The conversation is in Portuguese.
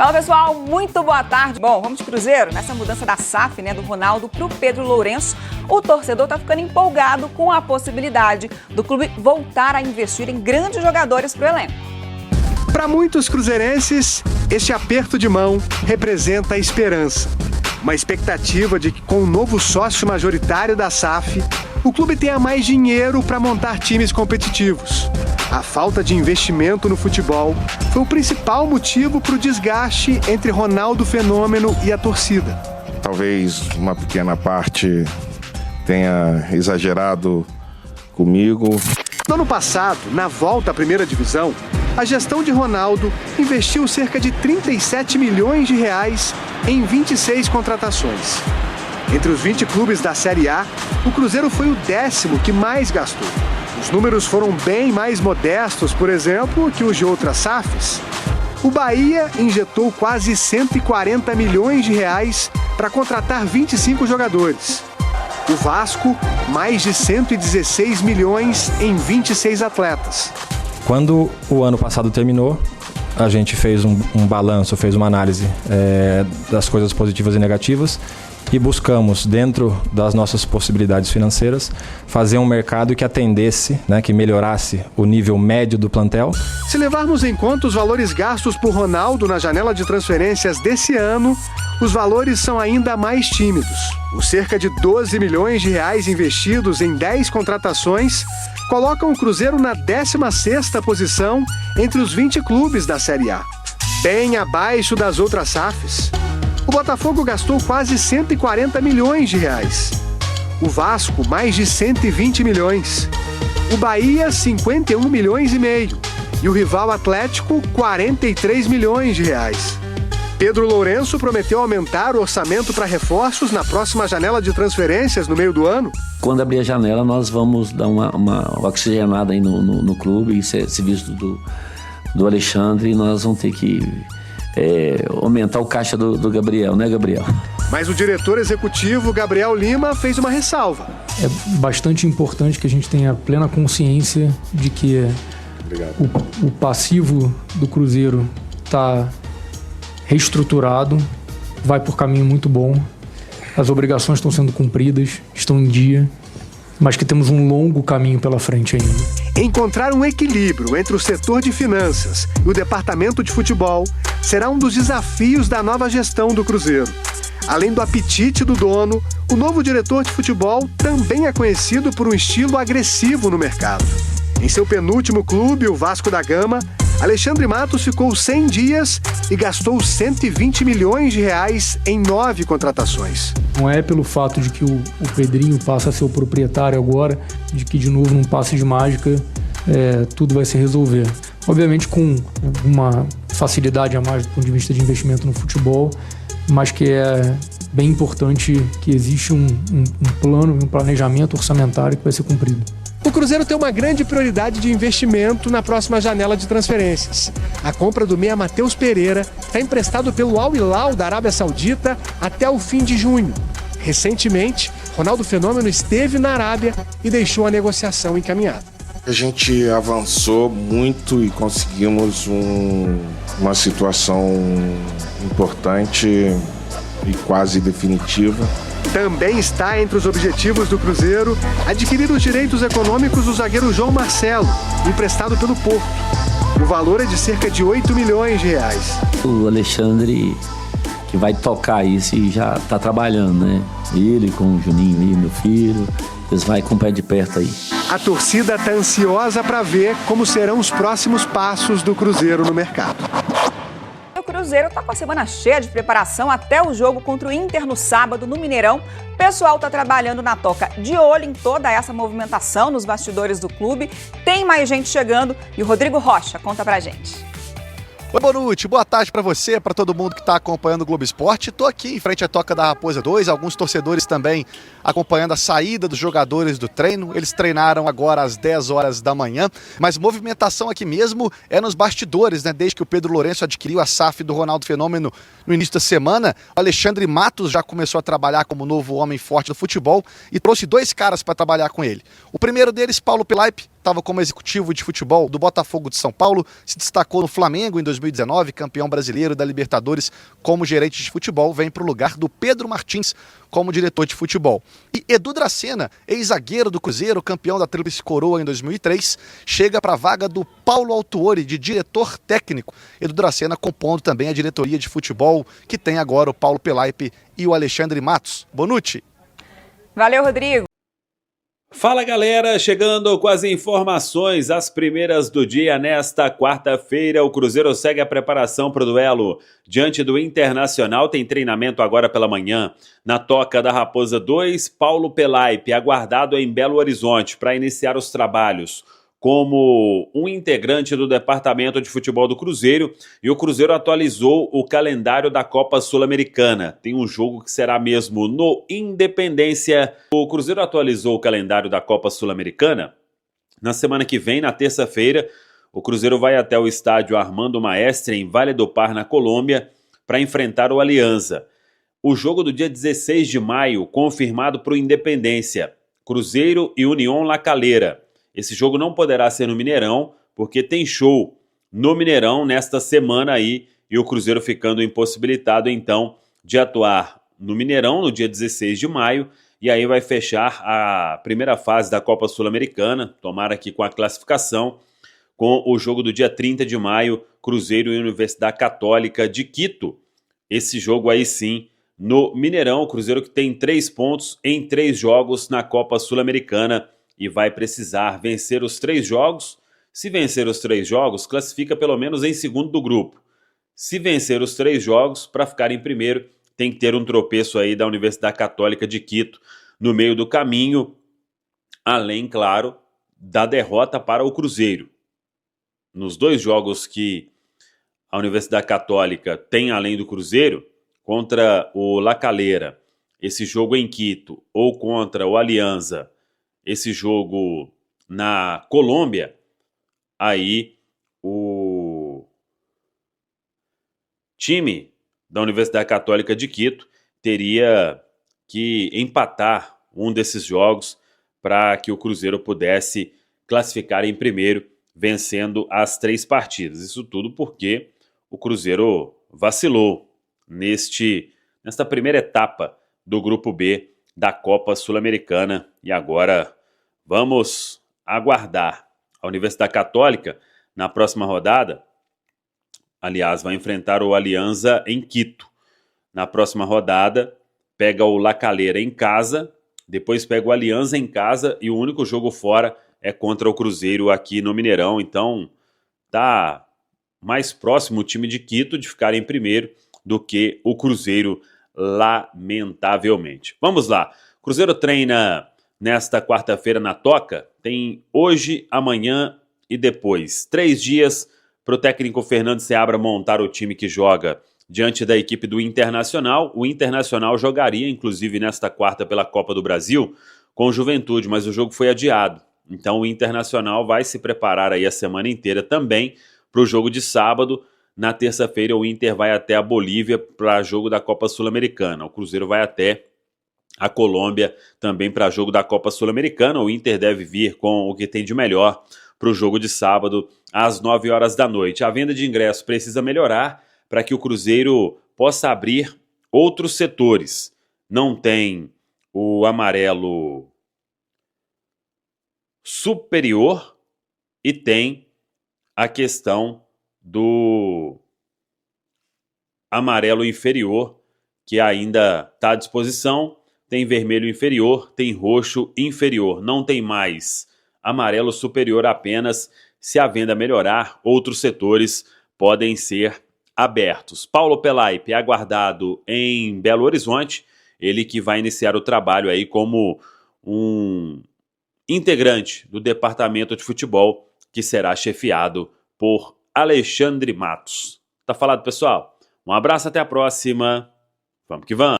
Fala pessoal, muito boa tarde. Bom, vamos de Cruzeiro. Nessa mudança da SAF, do Ronaldo para o Pedro Lourenço, o torcedor está ficando empolgado com a possibilidade do clube voltar a investir em grandes jogadores para o elenco. Para muitos cruzeirenses, este aperto de mão representa a esperança. Uma expectativa de que, com o novo sócio majoritário da SAF, o clube tenha mais dinheiro para montar times competitivos. A falta de investimento no futebol foi o principal motivo para o desgaste entre Ronaldo Fenômeno e a torcida. Talvez uma pequena parte tenha exagerado comigo. No ano passado, na volta à primeira divisão, a gestão de Ronaldo investiu cerca de 37 milhões de reais em 26 contratações. Entre os 20 clubes da Série A, o Cruzeiro foi o 10º que mais gastou. Os números foram bem mais modestos, por exemplo, que os de outras SAFs. O Bahia injetou quase 140 milhões de reais para contratar 25 jogadores. O Vasco, mais de 116 milhões em 26 atletas. Quando o ano passado terminou, a gente fez um balanço, fez uma análise das coisas positivas e negativas e buscamos, dentro das nossas possibilidades financeiras, fazer um mercado que atendesse, que melhorasse o nível médio do plantel. Se levarmos em conta os valores gastos por Ronaldo na janela de transferências desse ano, os valores são ainda mais tímidos. Os cerca de 12 milhões de reais investidos em 10 contratações colocam o Cruzeiro na 16ª posição entre os 20 clubes da Série A, bem abaixo das outras SAFs. O Botafogo gastou quase 140 milhões de reais. O Vasco, mais de 120 milhões. O Bahia, 51 milhões e meio. E o rival Atlético, 43 milhões de reais. Pedro Lourenço prometeu aumentar o orçamento para reforços na próxima janela de transferências no meio do ano. Quando abrir a janela, nós vamos dar uma oxigenada aí no clube. Isso é serviço do Alexandre, e nós vamos ter que aumentar o caixa do Gabriel, né, Gabriel? Mas o diretor executivo, Gabriel Lima, fez uma ressalva. É bastante importante que a gente tenha plena consciência de que o passivo do Cruzeiro está reestruturado, vai por caminho muito bom, as obrigações estão sendo cumpridas, estão em dia, mas que temos um longo caminho pela frente ainda. Encontrar um equilíbrio entre o setor de finanças e o departamento de futebol será um dos desafios da nova gestão do Cruzeiro. Além do apetite do dono, o novo diretor de futebol também é conhecido por um estilo agressivo no mercado. Em seu penúltimo clube, o Vasco da Gama, Alexandre Matos ficou 100 dias e gastou 120 milhões de reais em 9 contratações. Não é pelo fato de que o Pedrinho passa a ser o proprietário agora, de que de novo num passe de mágica tudo vai se resolver. Obviamente com uma facilidade a mais do ponto de vista de investimento no futebol, mas que é bem importante que existe um plano, um planejamento orçamentário que vai ser cumprido. O Cruzeiro tem uma grande prioridade de investimento na próxima janela de transferências. A compra do meia Matheus Pereira está emprestado pelo Al Hilal da Arábia Saudita até o fim de junho. Recentemente, Ronaldo Fenômeno esteve na Arábia e deixou a negociação encaminhada. A gente avançou muito e conseguimos uma situação importante e quase definitiva. Também está entre os objetivos do Cruzeiro adquirir os direitos econômicos do zagueiro João Marcelo, emprestado pelo Porto. O valor é de cerca de 8 milhões de reais. O Alexandre, que vai tocar isso e já está trabalhando, né? Ele com o Juninho aí, meu filho, eles vão com o pé de perto aí. A torcida está ansiosa para ver como serão os próximos passos do Cruzeiro no mercado. O Cruzeiro está com a semana cheia de preparação até o jogo contra o Inter no sábado no Mineirão. O pessoal está trabalhando na toca, de olho em toda essa movimentação nos bastidores do clube. Tem mais gente chegando e o Rodrigo Rocha conta pra gente. Oi, Bonucci, boa tarde para você, para todo mundo que está acompanhando o Globo Esporte. Estou aqui em frente à Toca da Raposa 2, alguns torcedores também acompanhando a saída dos jogadores do treino. Eles treinaram agora às 10 horas da manhã, mas movimentação aqui mesmo é nos bastidores, né? Desde que o Pedro Lourenço adquiriu a SAF do Ronaldo Fenômeno no início da semana, o Alexandre Matos já começou a trabalhar como novo homem forte do futebol e trouxe 2 caras para trabalhar com ele. O primeiro deles, Paulo Pilaipe, estava como executivo de futebol do Botafogo de São Paulo, se destacou no Flamengo em 2019, campeão brasileiro da Libertadores como gerente de futebol, vem para o lugar do Pedro Martins como diretor de futebol. E Edu Dracena, ex-zagueiro do Cruzeiro, campeão da Tríplice Coroa em 2003, chega para a vaga do Paulo Autuori, de diretor técnico. Edu Dracena compondo também a diretoria de futebol, que tem agora o Paulo Pelaipe e o Alexandre Matos. Bonucci. Valeu, Rodrigo. Fala, galera, chegando com as informações, as primeiras do dia. Nesta quarta-feira, o Cruzeiro segue a preparação para o duelo diante do Internacional. Tem treinamento agora pela manhã na Toca da Raposa 2. Paulo Pelaipe, aguardado em Belo Horizonte para iniciar os trabalhos como um integrante do Departamento de Futebol do Cruzeiro, e o Cruzeiro atualizou o calendário da Copa Sul-Americana. Tem um jogo que será mesmo no Independência. O Cruzeiro atualizou o calendário da Copa Sul-Americana. Na semana que vem, na terça-feira, o Cruzeiro vai até o estádio Armando Maestre, em Valledupar, na Colômbia, para enfrentar o Alianza. O jogo do dia 16 de maio, confirmado para o Independência, Cruzeiro e União La Calera. Esse jogo não poderá ser no Mineirão, porque tem show no Mineirão nesta semana aí, e o Cruzeiro ficando impossibilitado, então, de atuar no Mineirão no dia 16 de maio, e aí vai fechar a primeira fase da Copa Sul-Americana, tomara aqui com a classificação, com o jogo do dia 30 de maio, Cruzeiro e Universidade Católica de Quito. Esse jogo aí sim, no Mineirão, o Cruzeiro que tem 3 pontos em 3 jogos na Copa Sul-Americana, e vai precisar vencer os 3 jogos. Se vencer os 3 jogos, classifica pelo menos em segundo do grupo. Se vencer os 3 jogos, para ficar em primeiro, tem que ter um tropeço aí da Universidade Católica de Quito no meio do caminho, além, claro, da derrota para o Cruzeiro. Nos 2 jogos que a Universidade Católica tem além do Cruzeiro, contra o La Calera, esse jogo em Quito, ou contra o Alianza, esse jogo na Colômbia, aí o time da Universidade Católica de Quito teria que empatar um desses jogos para que o Cruzeiro pudesse classificar em primeiro, vencendo as 3 partidas. Isso tudo porque o Cruzeiro vacilou nesta primeira etapa do Grupo B da Copa Sul-Americana, e agora vamos aguardar. A Universidade Católica, na próxima rodada, aliás, vai enfrentar o Alianza em Quito. Na próxima rodada, pega o La Calera em casa, depois pega o Alianza em casa, e o único jogo fora é contra o Cruzeiro aqui no Mineirão. Então, tá mais próximo o time de Quito de ficar em primeiro do que o Cruzeiro, lamentavelmente. Vamos lá. Cruzeiro treina nesta quarta-feira na Toca. Tem hoje, amanhã e depois 3 dias para o técnico Fernando Seabra montar o time que joga diante da equipe do Internacional. O Internacional jogaria, inclusive, nesta quarta pela Copa do Brasil com o Juventude, mas o jogo foi adiado. Então o Internacional vai se preparar aí a semana inteira também para o jogo de sábado. Na terça-feira, o Inter vai até a Bolívia para jogo da Copa Sul-Americana. O Cruzeiro vai até a Colômbia também para jogo da Copa Sul-Americana. O Inter deve vir com o que tem de melhor para o jogo de sábado, às 9 horas da noite. A venda de ingressos precisa melhorar para que o Cruzeiro possa abrir outros setores. Não tem o amarelo superior e tem a questão do amarelo inferior, que ainda está à disposição. Tem vermelho inferior, tem roxo inferior. Não tem mais amarelo superior apenas. Se a venda melhorar, outros setores podem ser abertos. Paulo Pelaipe é aguardado em Belo Horizonte. Ele que vai iniciar o trabalho aí como um integrante do departamento de futebol, que será chefiado por Alexandre Matos. Tá falado, pessoal? Um abraço, até a próxima. Vamos que vamos.